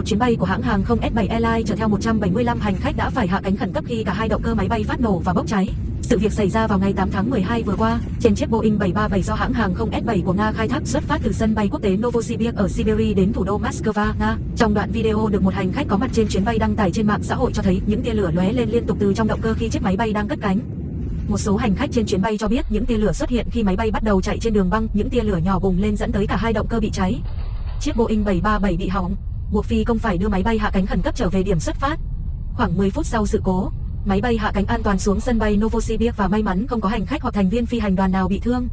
một chuyến bay của hãng hàng không S7 Airlines chở theo 175 hành khách đã phải hạ cánh khẩn cấp khi cả hai động cơ máy bay phát nổ và bốc cháy. Sự việc xảy ra vào ngày 8 tháng 12 vừa qua, trên chiếc Boeing 737 do hãng hàng không S7 của Nga khai thác xuất phát từ sân bay quốc tế Novosibirsk ở Siberia đến thủ đô Moscow, Nga. Trong đoạn video được một hành khách có mặt trên chuyến bay đăng tải trên mạng xã hội cho thấy những tia lửa lóe lên liên tục từ trong động cơ khi chiếc máy bay đang cất cánh. Một số hành khách trên chuyến bay cho biết những tia lửa xuất hiện khi máy bay bắt đầu chạy trên đường băng, những tia lửa nhỏ bùng lên dẫn tới cả hai động cơ bị cháy. Chiếc Boeing 737 bị hỏng, buộc phi công phải đưa máy bay hạ cánh khẩn cấp trở về điểm xuất phát. Khoảng 10 phút sau sự cố, máy bay hạ cánh an toàn xuống sân bay Novosibirsk và may mắn không có hành khách hoặc thành viên phi hành đoàn nào bị thương.